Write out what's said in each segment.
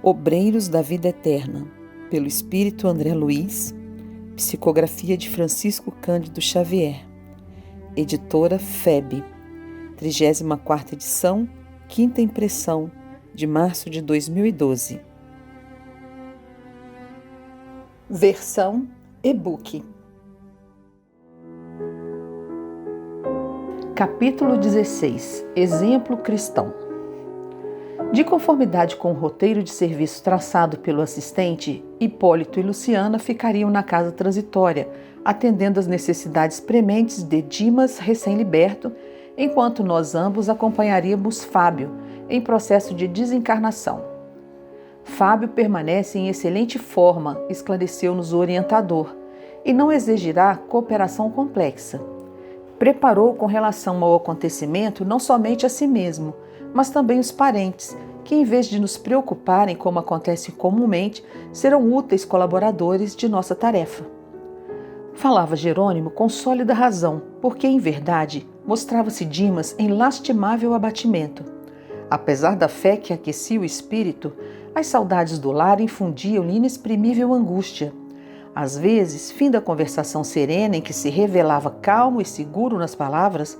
Obreiros da Vida Eterna, pelo Espírito André Luiz, psicografia de Francisco Cândido Xavier, editora FEB, 34ª edição, 5ª impressão, de março de 2012. Versão e-book. Capítulo 16. Exemplo cristão. De conformidade com o roteiro de serviço traçado pelo assistente, Hipólito e Luciana ficariam na casa transitória, atendendo às necessidades prementes de Dimas, recém-liberto, enquanto nós ambos acompanharíamos Fábio, em processo de desencarnação. Fábio permanece em excelente forma, esclareceu-nos o orientador, e não exigirá cooperação complexa. Preparou com relação ao acontecimento não somente a si mesmo, mas também os parentes, que em vez de nos preocuparem como acontece comumente, serão úteis colaboradores de nossa tarefa. Falava Jerônimo com sólida razão, porque em verdade mostrava-se Dimas em lastimável abatimento. Apesar da fé que aquecia o espírito, as saudades do lar infundiam-lhe inexprimível angústia. Às vezes, fim da conversação serena em que se revelava calmo e seguro nas palavras,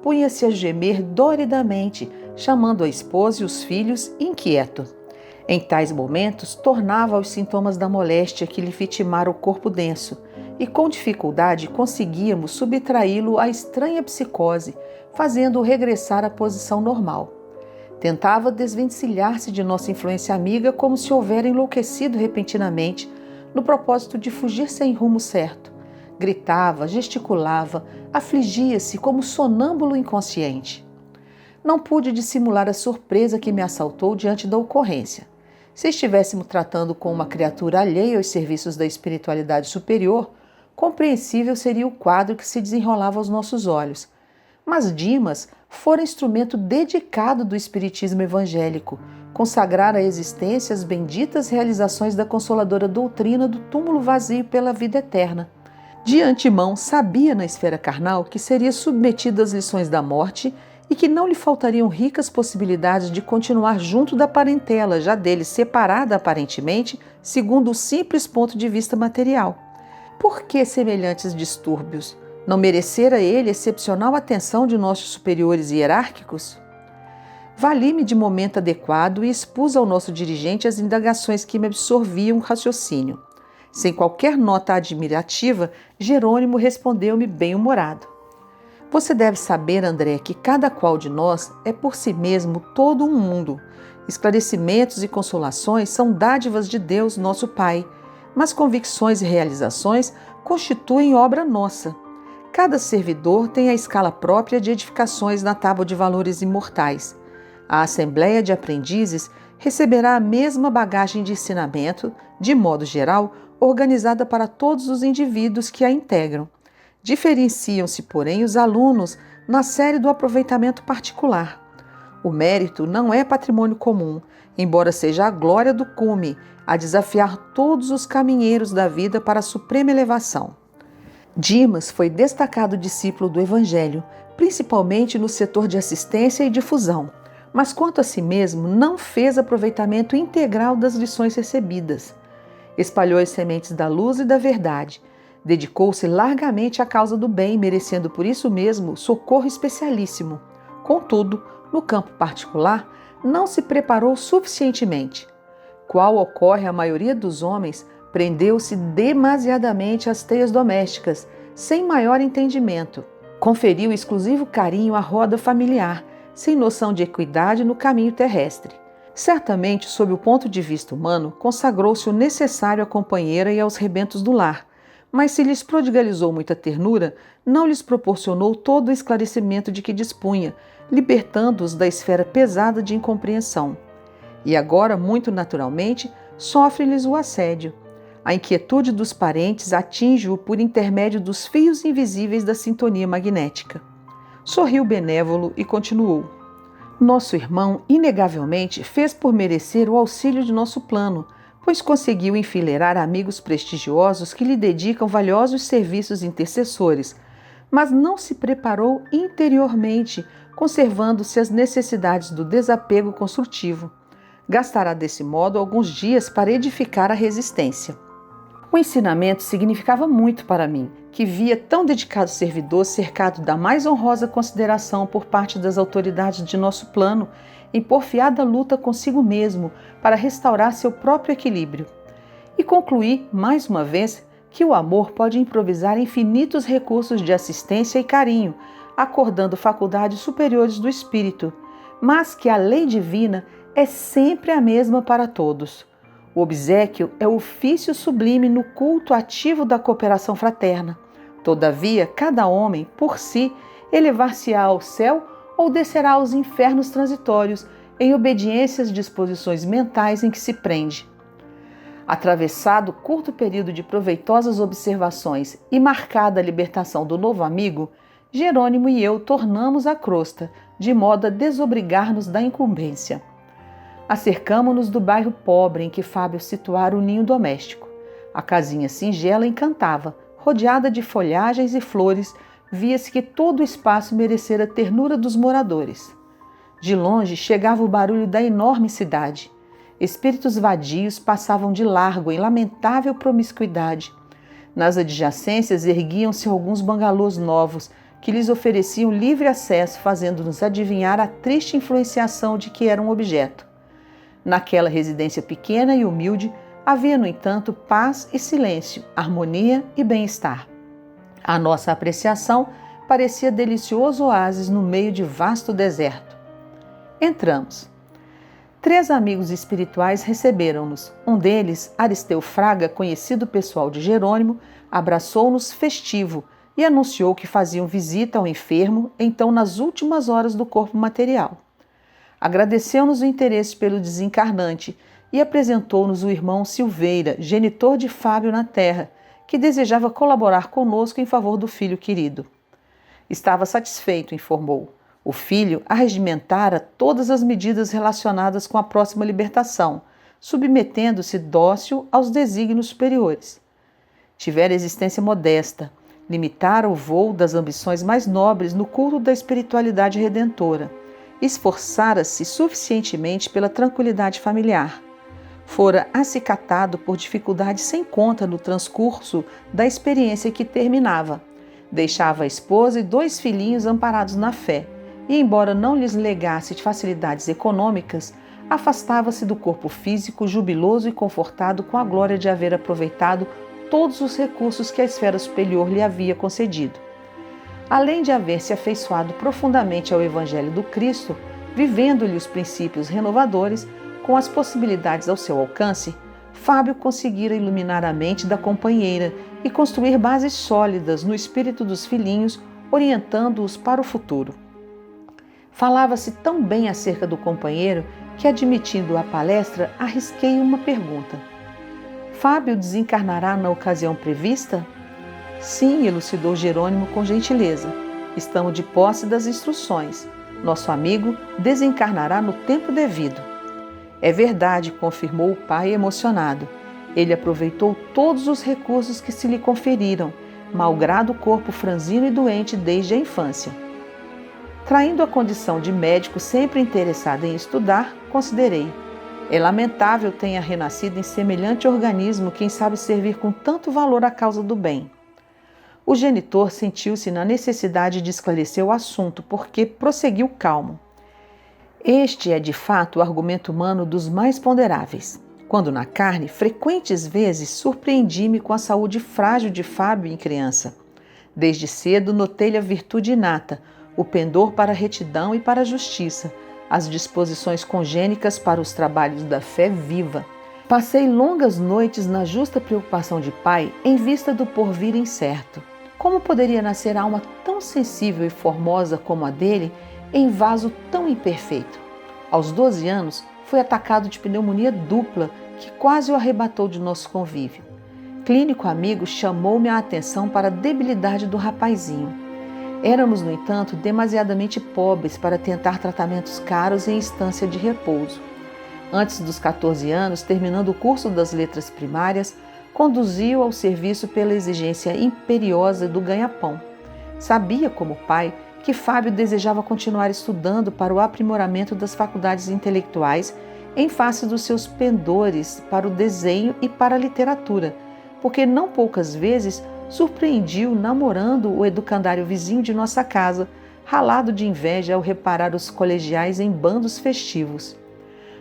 punha-se a gemer doridamente, chamando a esposa e os filhos inquieto. Em tais momentos, tornava aos sintomas da moléstia que lhe vitimara o corpo denso, e com dificuldade conseguíamos subtraí-lo à estranha psicose, fazendo-o regressar à posição normal. Tentava desvencilhar-se de nossa influência amiga como se houvera enlouquecido repentinamente, no propósito de fugir sem rumo certo. Gritava, gesticulava, afligia-se como sonâmbulo inconsciente. Não pude dissimular a surpresa que me assaltou diante da ocorrência. Se estivéssemos tratando com uma criatura alheia aos serviços da espiritualidade superior, compreensível seria o quadro que se desenrolava aos nossos olhos. Mas Dimas fora instrumento dedicado do espiritismo evangélico, consagrar a existência as benditas realizações da consoladora doutrina do túmulo vazio pela vida eterna. De antemão, sabia na esfera carnal que seria submetido às lições da morte e que não lhe faltariam ricas possibilidades de continuar junto da parentela, já dele separada aparentemente, segundo o simples ponto de vista material. Por que semelhantes distúrbios? Não merecera ele excepcional atenção de nossos superiores hierárquicos? Vali-me de momento adequado e expus ao nosso dirigente as indagações que me absorviam o raciocínio. Sem qualquer nota admirativa, Jerônimo respondeu-me bem-humorado. Você deve saber, André, que cada qual de nós é por si mesmo todo um mundo. Esclarecimentos e consolações são dádivas de Deus, nosso Pai, mas convicções e realizações constituem obra nossa. Cada servidor tem a escala própria de edificações na tábua de valores imortais. A Assembleia de Aprendizes receberá a mesma bagagem de ensinamento, de modo geral, organizada para todos os indivíduos que a integram. Diferenciam-se, porém, os alunos na série do aproveitamento particular. O mérito não é patrimônio comum, embora seja a glória do cume, a desafiar todos os caminheiros da vida para a suprema elevação. Dimas foi destacado discípulo do Evangelho, principalmente no setor de assistência e difusão, mas quanto a si mesmo não fez aproveitamento integral das lições recebidas. Espalhou as sementes da luz e da verdade, dedicou-se largamente à causa do bem, merecendo por isso mesmo socorro especialíssimo. Contudo, no campo particular, não se preparou suficientemente. Qual ocorre à maioria dos homens, prendeu-se demasiadamente às teias domésticas, sem maior entendimento. Conferiu exclusivo carinho à roda familiar, sem noção de equidade no caminho terrestre. Certamente, sob o ponto de vista humano, consagrou-se o necessário à companheira e aos rebentos do lar, mas se lhes prodigalizou muita ternura, não lhes proporcionou todo o esclarecimento de que dispunha, libertando-os da esfera pesada de incompreensão. E agora, muito naturalmente, sofre-lhes o assédio. A inquietude dos parentes atinge-o por intermédio dos fios invisíveis da sintonia magnética. Sorriu benévolo e continuou. Nosso irmão, inegavelmente, fez por merecer o auxílio de nosso plano, pois conseguiu enfileirar amigos prestigiosos que lhe dedicam valiosos serviços intercessores, mas não se preparou interiormente, conservando-se as necessidades do desapego construtivo. Gastará desse modo alguns dias para edificar a resistência. O ensinamento significava muito para mim, que via tão dedicado servidor cercado da mais honrosa consideração por parte das autoridades de nosso plano, em porfiada luta consigo mesmo para restaurar seu próprio equilíbrio. E concluí, mais uma vez, que o amor pode improvisar infinitos recursos de assistência e carinho, acordando faculdades superiores do espírito, mas que a lei divina é sempre a mesma para todos. O obséquio é o ofício sublime no culto ativo da cooperação fraterna. Todavia, cada homem, por si, elevar-se-á ao céu ou descerá aos infernos transitórios, em obediência às disposições mentais em que se prende. Atravessado curto período de proveitosas observações e marcada a libertação do novo amigo, Jerônimo e eu tornamos a crosta, de modo a desobrigar-nos da incumbência. Acercamo-nos do bairro pobre em que Fábio situara o ninho doméstico. A casinha singela encantava, rodeada de folhagens e flores, via-se que todo o espaço merecera a ternura dos moradores. De longe chegava o barulho da enorme cidade. Espíritos vadios passavam de largo em lamentável promiscuidade. Nas adjacências erguiam-se alguns bangalôs novos, que lhes ofereciam livre acesso, fazendo-nos adivinhar a triste influenciação de que eram objeto. Naquela residência pequena e humilde, havia, no entanto, paz e silêncio, harmonia e bem-estar. A nossa apreciação parecia delicioso oásis no meio de vasto deserto. Entramos. 3 amigos espirituais receberam-nos. Um deles, Aristeu Fraga, conhecido pessoal de Jerônimo, abraçou-nos festivo e anunciou que faziam visita ao enfermo, então nas últimas horas do corpo material. Agradeceu-nos o interesse pelo desencarnante e apresentou-nos o irmão Silveira, genitor de Fábio na terra, que desejava colaborar conosco em favor do filho querido. Estava satisfeito, informou. O filho arregimentara todas as medidas relacionadas com a próxima libertação, submetendo-se dócil aos desígnios superiores. Tivera existência modesta, limitara o voo das ambições mais nobres no culto da espiritualidade redentora, esforçara-se suficientemente pela tranquilidade familiar. Fora acicatado por dificuldades sem conta no transcurso da experiência que terminava. Deixava a esposa e 2 filhinhos amparados na fé, e, embora não lhes legasse facilidades econômicas, afastava-se do corpo físico jubiloso e confortado com a glória de haver aproveitado todos os recursos que a esfera superior lhe havia concedido. Além de haver se afeiçoado profundamente ao Evangelho do Cristo, vivendo-lhe os princípios renovadores, com as possibilidades ao seu alcance, Fábio conseguira iluminar a mente da companheira e construir bases sólidas no espírito dos filhinhos, orientando-os para o futuro. Falava-se tão bem acerca do companheiro que, admitindo a palestra, arrisquei uma pergunta. Fábio desencarnará na ocasião prevista? Sim, elucidou Jerônimo com gentileza. Estamos de posse das instruções. Nosso amigo desencarnará no tempo devido. É verdade, confirmou o pai emocionado. Ele aproveitou todos os recursos que se lhe conferiram, malgrado o corpo franzino e doente desde a infância. Traindo a condição de médico sempre interessado em estudar, considerei. É lamentável tenha renascido em semelhante organismo quem sabe servir com tanto valor à causa do bem. O genitor sentiu-se na necessidade de esclarecer o assunto, porque prosseguiu calmo. Este é, de fato, o argumento humano dos mais ponderáveis. Quando na carne, frequentes vezes surpreendi-me com a saúde frágil de Fábio em criança. Desde cedo notei-lhe a virtude inata, o pendor para a retidão e para a justiça, as disposições congênicas para os trabalhos da fé viva. Passei longas noites na justa preocupação de pai em vista do porvir incerto. Como poderia nascer alma tão sensível e formosa como a dele em vaso tão imperfeito? Aos 12 anos, foi atacado de pneumonia dupla que quase o arrebatou de nosso convívio. Clínico amigo chamou-me a atenção para a debilidade do rapazinho. Éramos, no entanto, demasiadamente pobres para tentar tratamentos caros em instância de repouso. Antes dos 14 anos, terminando o curso das letras primárias, conduziu ao serviço pela exigência imperiosa do ganha-pão. Sabia, como pai, que Fábio desejava continuar estudando para o aprimoramento das faculdades intelectuais em face dos seus pendores para o desenho e para a literatura, porque não poucas vezes surpreendi-o namorando o educandário vizinho de nossa casa, ralado de inveja ao reparar os colegiais em bandos festivos.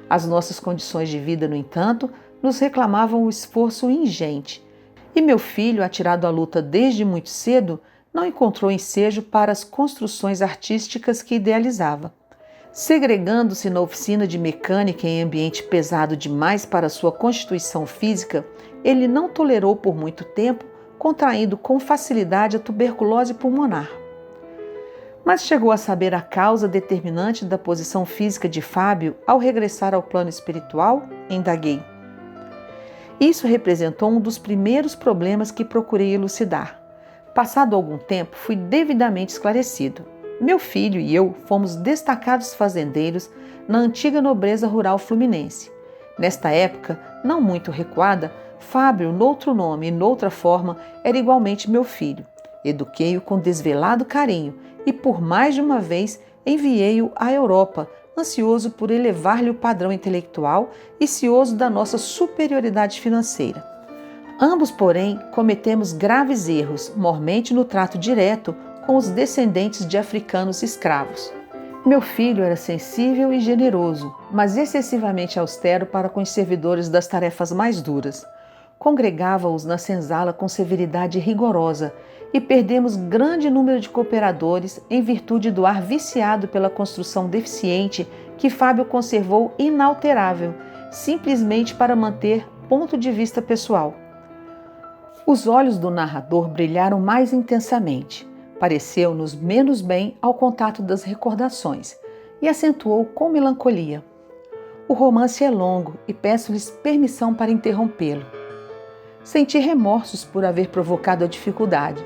As nossas condições de vida, no entanto, nos reclamavam o esforço ingente, e meu filho, atirado à luta desde muito cedo, não encontrou ensejo para as construções artísticas que idealizava. Segregando-se na oficina de mecânica em ambiente pesado demais para sua constituição física, ele não tolerou por muito tempo, contraindo com facilidade a tuberculose pulmonar. Mas chegou a saber a causa determinante da posição física de Fábio ao regressar ao plano espiritual? Indaguei. Isso representou um dos primeiros problemas que procurei elucidar. Passado algum tempo, fui devidamente esclarecido. Meu filho e eu fomos destacados fazendeiros na antiga nobreza rural fluminense. Nesta época, não muito recuada, Fábio, noutro nome e noutra forma, era igualmente meu filho. Eduquei-o com desvelado carinho e, por mais de uma vez, enviei-o à Europa, ansioso por elevar-lhe o padrão intelectual e cioso da nossa superioridade financeira. Ambos, porém, cometemos graves erros, mormente no trato direto com os descendentes de africanos escravos. Meu filho era sensível e generoso, mas excessivamente austero para com os servidores das tarefas mais duras. Congregava-os na senzala com severidade rigorosa e perdemos grande número de cooperadores em virtude do ar viciado pela construção deficiente que Fábio conservou inalterável, simplesmente para manter ponto de vista pessoal. Os olhos do narrador brilharam mais intensamente. Pareceu-nos menos bem ao contato das recordações e acentuou com melancolia. O romance é longo e peço-lhes permissão para interrompê-lo. Senti remorsos por haver provocado a dificuldade,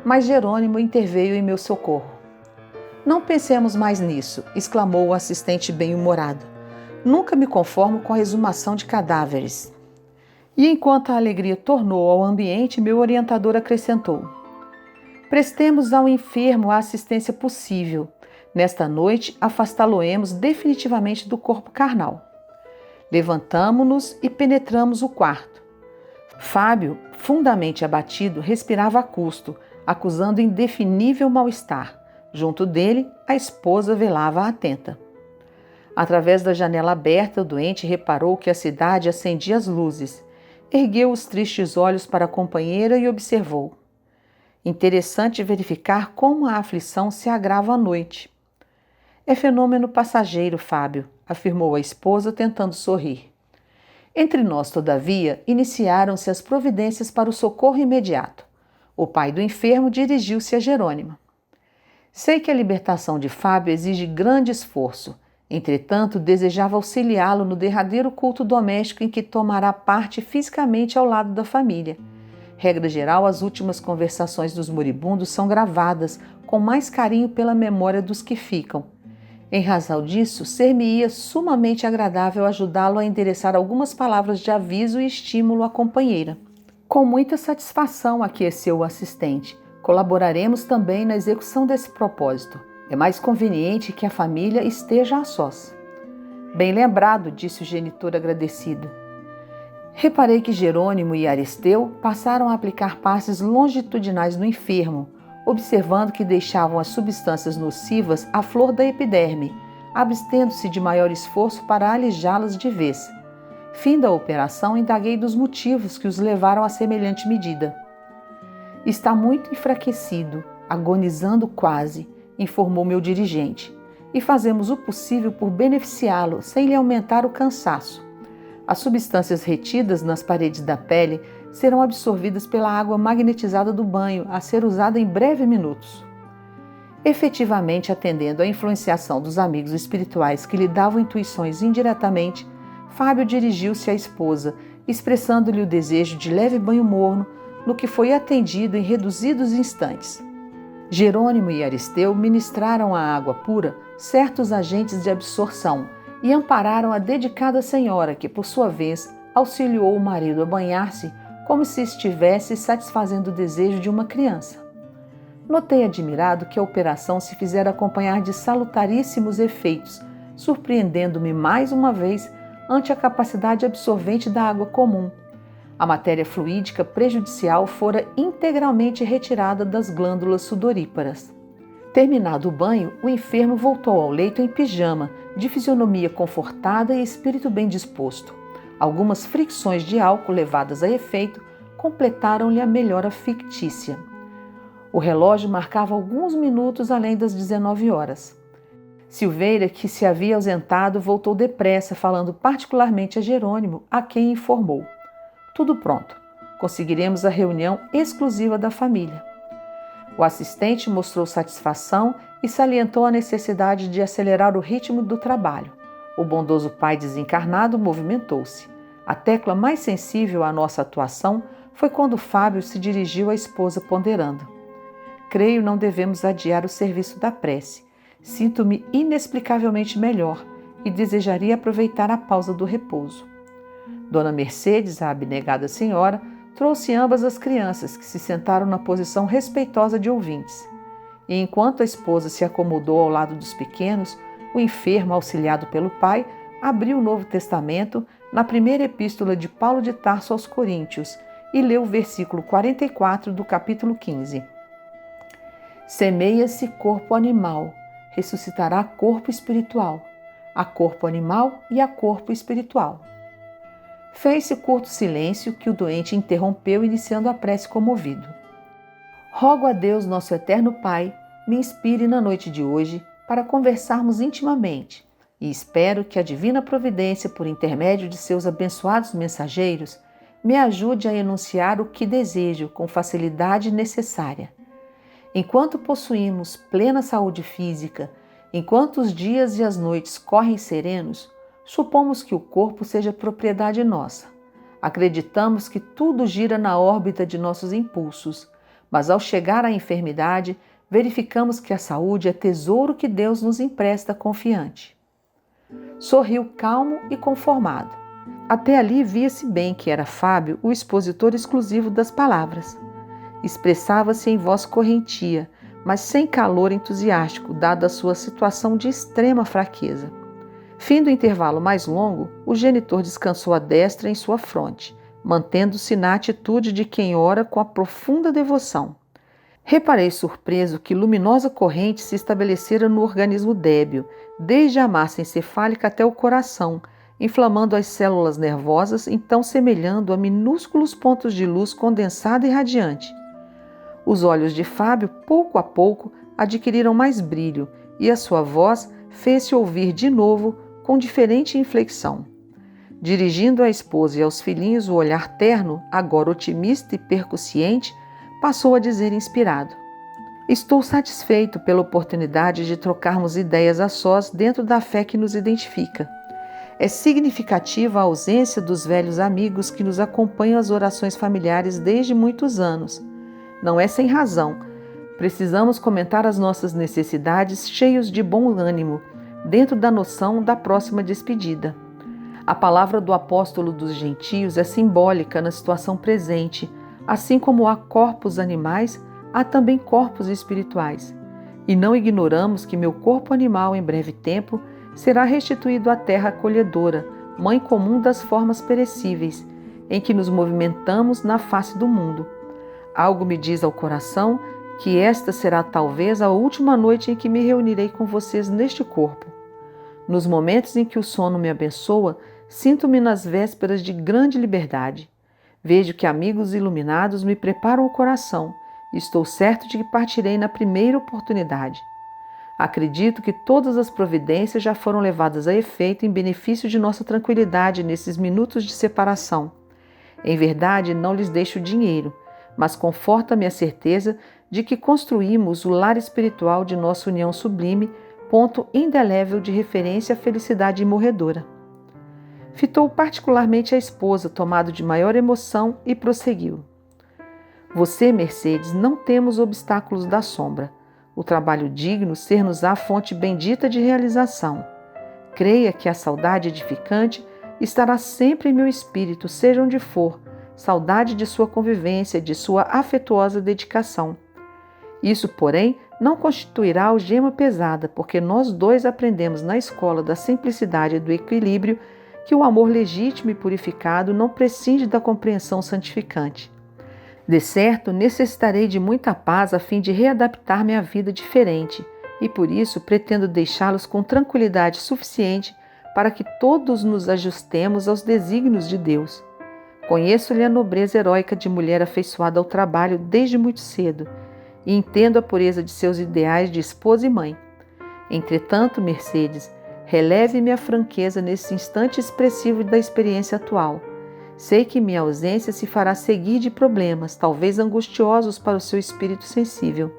mas Jerônimo interveio em meu socorro. Não pensemos mais nisso, exclamou o assistente bem-humorado. Nunca me conformo com a exumação de cadáveres. E enquanto a alegria tornou ao ambiente, meu orientador acrescentou: prestemos ao enfermo a assistência possível. Nesta noite, afastá-lo-emos definitivamente do corpo carnal. Levantamo-nos e penetramos o quarto. Fábio, fundamente abatido, respirava a custo, acusando indefinível mal-estar. Junto dele, a esposa velava atenta. Através da janela aberta, o doente reparou que a cidade acendia as luzes. Ergueu os tristes olhos para a companheira e observou. Interessante verificar como a aflição se agrava à noite. É fenômeno passageiro, Fábio, afirmou a esposa, tentando sorrir. Entre nós, todavia, iniciaram-se as providências para o socorro imediato. O pai do enfermo dirigiu-se a Jerônimo. Sei que a libertação de Fábio exige grande esforço. Entretanto, desejava auxiliá-lo no derradeiro culto doméstico em que tomará parte fisicamente ao lado da família. Regra geral, as últimas conversações dos moribundos são gravadas com mais carinho pela memória dos que ficam. Em razão disso, ser-me-ia sumamente agradável ajudá-lo a endereçar algumas palavras de aviso e estímulo à companheira. Com muita satisfação, aqueceu o assistente. Colaboraremos também na execução desse propósito. É mais conveniente que a família esteja a sós. Bem lembrado, disse o genitor agradecido. Reparei que Jerônimo e Aristeu passaram a aplicar passes longitudinais no enfermo, observando que deixavam as substâncias nocivas à flor da epiderme, abstendo-se de maior esforço para alijá-las de vez. Fim da operação, indaguei dos motivos que os levaram a semelhante medida. Está muito enfraquecido, agonizando quase, informou meu dirigente, e fazemos o possível por beneficiá-lo sem lhe aumentar o cansaço. As substâncias retidas nas paredes da pele serão absorvidas pela água magnetizada do banho, a ser usada em breves minutos. Efetivamente, atendendo à influenciação dos amigos espirituais que lhe davam intuições indiretamente, Fábio dirigiu-se à esposa, expressando-lhe o desejo de leve banho morno, no que foi atendido em reduzidos instantes. Jerônimo e Aristeu ministraram à água pura certos agentes de absorção e ampararam a dedicada senhora que, por sua vez, auxiliou o marido a banhar-se como se estivesse satisfazendo o desejo de uma criança. Notei admirado que a operação se fizera acompanhar de salutaríssimos efeitos, surpreendendo-me mais uma vez ante a capacidade absorvente da água comum. A matéria fluídica prejudicial fora integralmente retirada das glândulas sudoríparas. Terminado o banho, o enfermo voltou ao leito em pijama, de fisionomia confortada e espírito bem disposto. Algumas fricções de álcool levadas a efeito completaram-lhe a melhora fictícia. O relógio marcava alguns minutos além das 19 horas. Silveira, que se havia ausentado, voltou depressa, falando particularmente a Jerônimo, a quem informou: tudo pronto. Conseguiremos a reunião exclusiva da família. O assistente mostrou satisfação e salientou a necessidade de acelerar o ritmo do trabalho. O bondoso pai desencarnado movimentou-se. A tecla mais sensível à nossa atuação foi quando Fábio se dirigiu à esposa ponderando: creio não devemos adiar o serviço da prece. Sinto-me inexplicavelmente melhor e desejaria aproveitar a pausa do repouso. Dona Mercedes, a abnegada senhora, trouxe ambas as crianças, que se sentaram na posição respeitosa de ouvintes. E enquanto a esposa se acomodou ao lado dos pequenos, o enfermo, auxiliado pelo pai, abriu o Novo Testamento na primeira epístola de Paulo de Tarso aos Coríntios e leu o versículo 44 do capítulo 15. Semeia-se corpo animal, ressuscitará corpo espiritual. Há corpo animal e há corpo espiritual. Fez-se curto silêncio que o doente interrompeu, iniciando a prece comovido. Rogo a Deus, nosso eterno Pai, me inspire na noite de hoje para conversarmos intimamente e espero que a divina providência, por intermédio de seus abençoados mensageiros, me ajude a enunciar o que desejo com facilidade necessária. Enquanto possuímos plena saúde física, enquanto os dias e as noites correm serenos, supomos que o corpo seja propriedade nossa. Acreditamos que tudo gira na órbita de nossos impulsos, mas ao chegar à enfermidade, verificamos que a saúde é tesouro que Deus nos empresta confiante. Sorriu calmo e conformado. Até ali via-se bem que era Fábio o expositor exclusivo das palavras. Expressava-se em voz correntia, mas sem calor entusiástico, dada a sua situação de extrema fraqueza. Fim do intervalo mais longo, o genitor descansou a destra em sua fronte, mantendo-se na atitude de quem ora com a profunda devoção. Reparei surpreso que luminosa corrente se estabelecera no organismo débil, desde a massa encefálica até o coração, inflamando as células nervosas, então semelhando a minúsculos pontos de luz condensada e radiante. Os olhos de Fábio, pouco a pouco, adquiriram mais brilho e a sua voz fez-se ouvir de novo com diferente inflexão. Dirigindo à esposa e aos filhinhos o olhar terno, agora otimista e percussiente, passou a dizer inspirado: estou satisfeito pela oportunidade de trocarmos ideias a sós dentro da fé que nos identifica. É significativa a ausência dos velhos amigos que nos acompanham às orações familiares desde muitos anos. Não é sem razão. Precisamos comentar as nossas necessidades cheios de bom ânimo, dentro da noção da próxima despedida. A palavra do apóstolo dos gentios é simbólica na situação presente. Assim como há corpos animais, há também corpos espirituais. E não ignoramos que meu corpo animal, em breve tempo, será restituído à terra acolhedora, mãe comum das formas perecíveis, em que nos movimentamos na face do mundo. Algo me diz ao coração que esta será talvez a última noite em que me reunirei com vocês neste corpo. Nos momentos em que o sono me abençoa, sinto-me nas vésperas de grande liberdade. Vejo que amigos iluminados me preparam o coração e estou certo de que partirei na primeira oportunidade. Acredito que todas as providências já foram levadas a efeito em benefício de nossa tranquilidade nesses minutos de separação. Em verdade, não lhes deixo dinheiro, mas conforta-me a certeza de que construímos o lar espiritual de nossa união sublime, ponto indelével de referência à felicidade imorredora. Fitou particularmente a esposa, tomado de maior emoção, e prosseguiu: você, Mercedes, não temos obstáculos da sombra. O trabalho digno ser-nos-á fonte bendita de realização. Creia que a saudade edificante estará sempre em meu espírito, seja onde for, saudade de sua convivência, de sua afetuosa dedicação. Isso, porém, não constituirá algema pesada, porque nós dois aprendemos na escola da simplicidade e do equilíbrio que o amor legítimo e purificado não prescinde da compreensão santificante. De certo, necessitarei de muita paz a fim de readaptar-me à vida diferente, e por isso pretendo deixá-los com tranquilidade suficiente para que todos nos ajustemos aos desígnios de Deus. Conheço-lhe a nobreza heróica de mulher afeiçoada ao trabalho desde muito cedo, e entendo a pureza de seus ideais de esposa e mãe. Entretanto, Mercedes, releve-me a franqueza nesse instante expressivo da experiência atual. Sei que minha ausência se fará seguir de problemas, talvez angustiosos para o seu espírito sensível.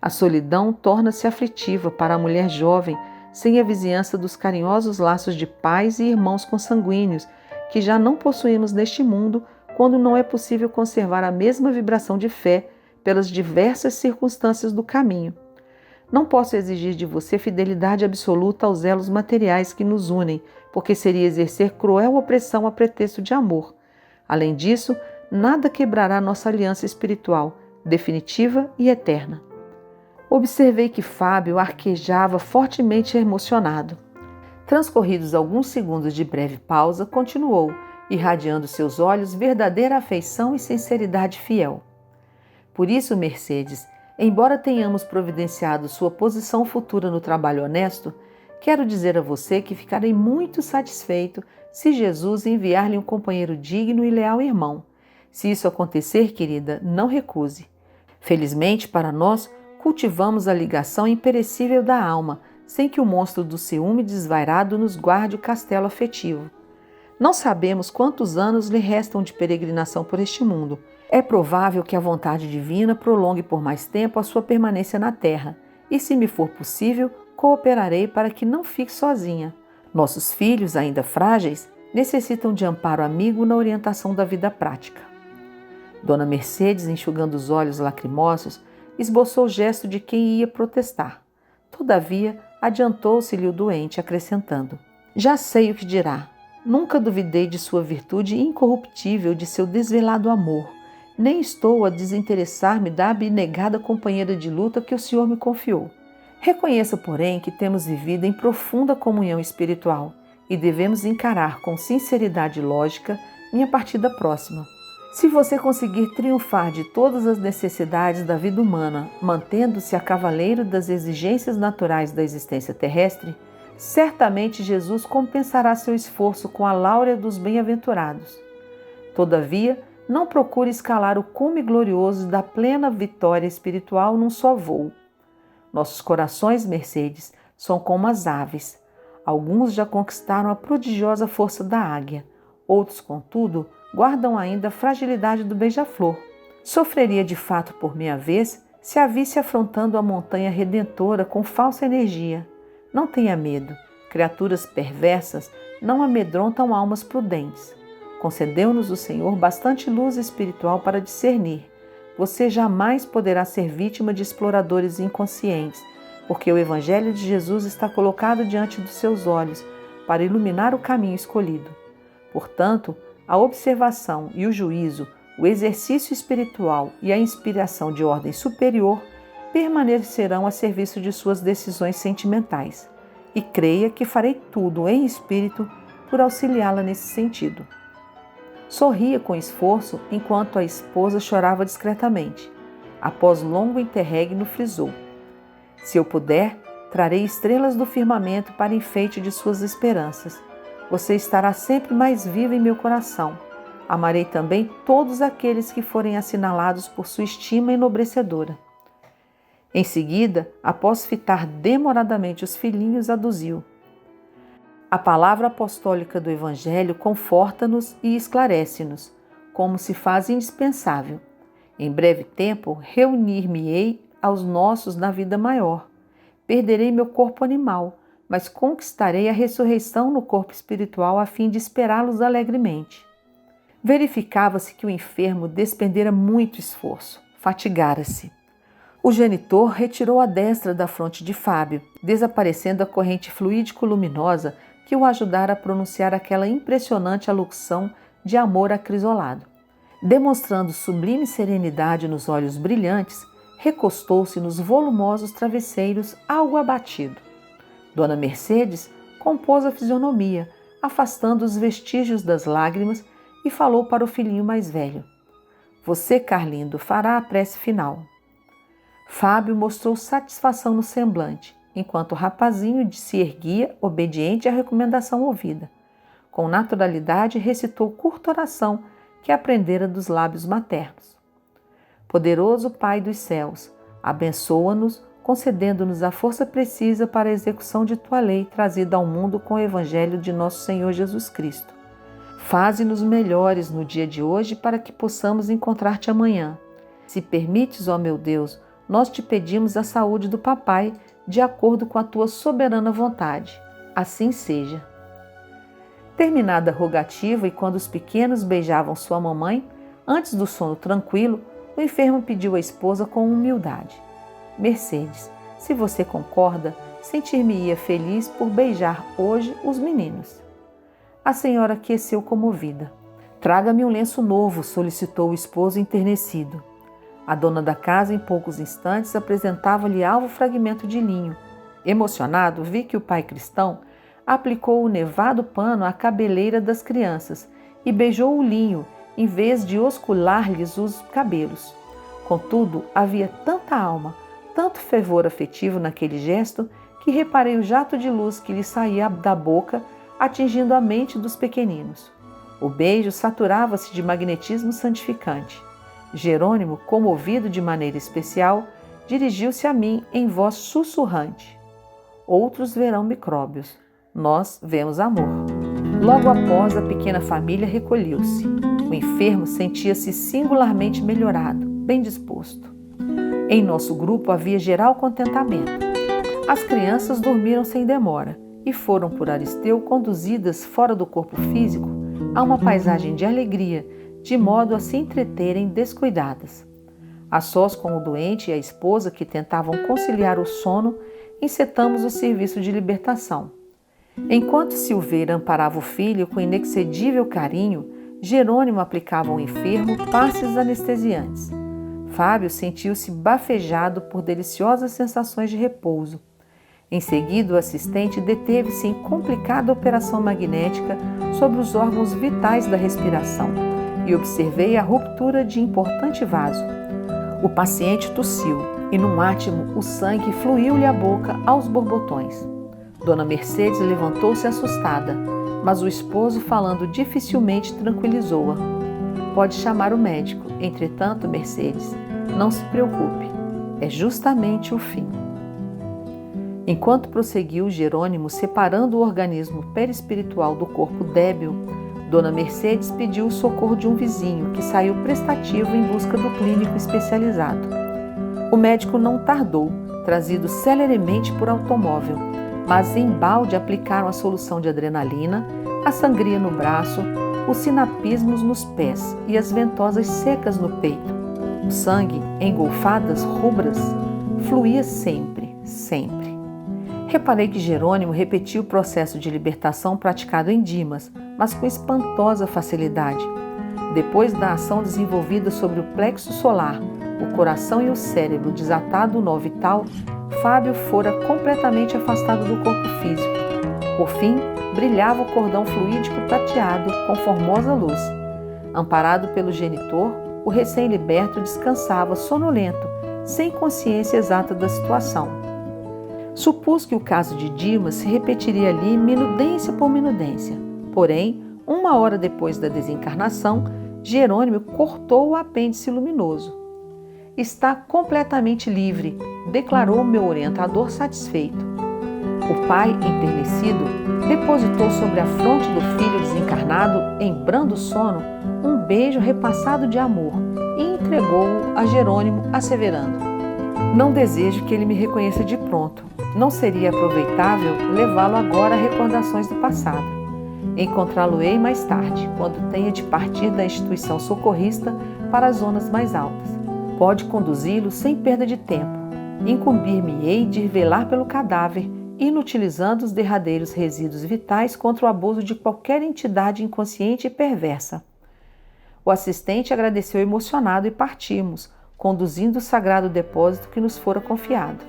A solidão torna-se aflitiva para a mulher jovem, sem a vizinhança dos carinhosos laços de pais e irmãos consanguíneos, que já não possuímos neste mundo, quando não é possível conservar a mesma vibração de fé pelas diversas circunstâncias do caminho. Não posso exigir de você fidelidade absoluta aos elos materiais que nos unem, porque seria exercer cruel opressão a pretexto de amor. Além disso, nada quebrará nossa aliança espiritual, definitiva e eterna. Observei que Fábio arquejava fortemente emocionado. Transcorridos alguns segundos de breve pausa, continuou, irradiando seus olhos verdadeira afeição e sinceridade fiel. Por isso, Mercedes, embora tenhamos providenciado sua posição futura no trabalho honesto, quero dizer a você que ficarei muito satisfeito se Jesus enviar-lhe um companheiro digno e leal irmão. Se isso acontecer, querida, não recuse. Felizmente para nós, cultivamos a ligação imperecível da alma, sem que o monstro do ciúme desvairado nos guarde o castelo afetivo. Não sabemos quantos anos lhe restam de peregrinação por este mundo. É provável que a vontade divina prolongue por mais tempo a sua permanência na terra, e se me for possível, cooperarei para que não fique sozinha. Nossos filhos, ainda frágeis, necessitam de amparo amigo na orientação da vida prática. Dona Mercedes, enxugando os olhos lacrimosos, esboçou o gesto de quem ia protestar. Todavia, adiantou-se-lhe o doente, acrescentando: já sei o que dirá. Nunca duvidei de sua virtude incorruptível, de seu desvelado amor. Nem estou a desinteressar-me da abnegada companheira de luta que o Senhor me confiou. Reconheça, porém, que temos vivido em profunda comunhão espiritual e devemos encarar com sinceridade lógica minha partida próxima. Se você conseguir triunfar de todas as necessidades da vida humana, mantendo-se a cavaleiro das exigências naturais da existência terrestre, certamente Jesus compensará seu esforço com a láurea dos bem-aventurados. Todavia, não procure escalar o cume glorioso da plena vitória espiritual num só voo. Nossos corações, Mercedes, são como as aves. Alguns já conquistaram a prodigiosa força da águia. Outros, contudo, guardam ainda a fragilidade do beija-flor. Sofreria de fato por minha vez se a visse afrontando a montanha redentora com falsa energia. Não tenha medo. Criaturas perversas não amedrontam almas prudentes. Concedeu-nos o Senhor bastante luz espiritual para discernir. Você jamais poderá ser vítima de exploradores inconscientes, porque o Evangelho de Jesus está colocado diante dos seus olhos para iluminar o caminho escolhido. Portanto, a observação e o juízo, o exercício espiritual e a inspiração de ordem superior permanecerão a serviço de suas decisões sentimentais. E creia que farei tudo em espírito por auxiliá-la nesse sentido. Sorria com esforço enquanto a esposa chorava discretamente. Após longo interregno, frisou: se eu puder, trarei estrelas do firmamento para enfeite de suas esperanças. Você estará sempre mais viva em meu coração. Amarei também todos aqueles que forem assinalados por sua estima enobrecedora. Em seguida, após fitar demoradamente os filhinhos, aduziu: a palavra apostólica do Evangelho conforta-nos e esclarece-nos, como se faz indispensável. Em breve tempo, reunir-me-ei aos nossos na vida maior. Perderei meu corpo animal, mas conquistarei a ressurreição no corpo espiritual a fim de esperá-los alegremente. Verificava-se que o enfermo despendera muito esforço, fatigara-se. O genitor retirou a destra da fronte de Fábio, desaparecendo a corrente fluídico-luminosa que o ajudara a pronunciar aquela impressionante alocução de amor acrisolado. Demonstrando sublime serenidade nos olhos brilhantes, recostou-se nos volumosos travesseiros algo abatido. Dona Mercedes compôs a fisionomia, afastando os vestígios das lágrimas, e falou para o filhinho mais velho: Você, Carlindo, fará a prece final. Fábio mostrou satisfação no semblante, enquanto o rapazinho se erguia, obediente à recomendação ouvida. Com naturalidade, recitou curta oração que aprendera dos lábios maternos. Poderoso Pai dos céus, abençoa-nos, concedendo-nos a força precisa para a execução de tua lei trazida ao mundo com o Evangelho de nosso Senhor Jesus Cristo. Faze-nos melhores no dia de hoje para que possamos encontrar-te amanhã. Se permites, ó meu Deus, nós te pedimos a saúde do papai, de acordo com a tua soberana vontade. Assim seja. Terminada a rogativa e quando os pequenos beijavam sua mamãe, antes do sono tranquilo, o enfermo pediu à esposa com humildade: Mercedes, se você concorda, sentir-me-ia feliz por beijar hoje os meninos. A senhora aqueceu comovida. Traga-me um lenço novo, solicitou o esposo enternecido. A dona da casa, em poucos instantes, apresentava-lhe alvo fragmento de linho. Emocionado, vi que o pai cristão aplicou o nevado pano à cabeleira das crianças e beijou o linho, em vez de oscular-lhes os cabelos. Contudo, havia tanta alma, tanto fervor afetivo naquele gesto, que reparei o jato de luz que lhe saía da boca, atingindo a mente dos pequeninos. O beijo saturava-se de magnetismo santificante. Jerônimo, comovido de maneira especial, dirigiu-se a mim em voz sussurrante: Outros verão micróbios, nós vemos amor. Logo após, a pequena família recolheu-se. O enfermo sentia-se singularmente melhorado, bem disposto. Em nosso grupo havia geral contentamento. As crianças dormiram sem demora e foram por Aristeu conduzidas fora do corpo físico a uma paisagem de alegria, de modo a se entreterem descuidadas. A sós com o doente e a esposa, que tentavam conciliar o sono, encetamos o serviço de libertação. Enquanto Silveira amparava o filho com inexcedível carinho, Jerônimo aplicava ao enfermo passes anestesiantes. Fábio sentiu-se bafejado por deliciosas sensações de repouso. Em seguida, o assistente deteve-se em complicada operação magnética sobre os órgãos vitais da respiração e observei a ruptura de importante vaso. O paciente tossiu e, num átimo, o sangue fluiu-lhe à boca aos borbotões. Dona Mercedes levantou-se assustada, mas o esposo, falando dificilmente, tranquilizou-a. Pode chamar o médico. Entretanto, Mercedes, não se preocupe. É justamente o fim. Enquanto prosseguiu Jerônimo separando o organismo perispiritual do corpo débil, Dona Mercedes pediu o socorro de um vizinho que saiu prestativo em busca do clínico especializado. O médico não tardou, trazido celeremente por automóvel, mas embalde aplicaram a solução de adrenalina, a sangria no braço, os sinapismos nos pés e as ventosas secas no peito. O sangue, em golfadas rubras, fluía sempre, sempre. Reparei que Jerônimo repetiu o processo de libertação praticado em Dimas, mas com espantosa facilidade. Depois da ação desenvolvida sobre o plexo solar, o coração e o cérebro desatado no vital, Fábio fora completamente afastado do corpo físico. Por fim, brilhava o cordão fluídico prateado com formosa luz. Amparado pelo genitor, o recém-liberto descansava sonolento, sem consciência exata da situação. Supus que o caso de Dimas se repetiria ali minudência por minudência. Porém, 1 hora depois da desencarnação, Jerônimo cortou o apêndice luminoso. Está completamente livre, declarou meu orientador satisfeito. O pai, enternecido, depositou sobre a fronte do filho desencarnado, em brando sono, um beijo repassado de amor e entregou-o a Jerônimo, asseverando: Não desejo que ele me reconheça de pronto. Não seria aproveitável levá-lo agora a recordações do passado. Encontrá-lo-ei mais tarde, quando tenha de partir da instituição socorrista para as zonas mais altas. Pode conduzi-lo sem perda de tempo. Incumbir-me-ei de velar pelo cadáver, inutilizando os derradeiros resíduos vitais contra o abuso de qualquer entidade inconsciente e perversa. O assistente agradeceu emocionado e partimos, conduzindo o sagrado depósito que nos fora confiado.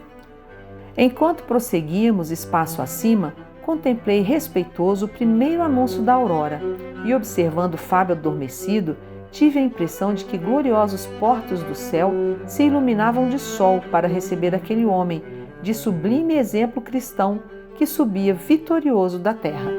Enquanto prosseguíamos espaço acima, contemplei respeitoso o primeiro anúncio da aurora e, observando Fábio adormecido, tive a impressão de que gloriosos portos do céu se iluminavam de sol para receber aquele homem, de sublime exemplo cristão, que subia vitorioso da terra.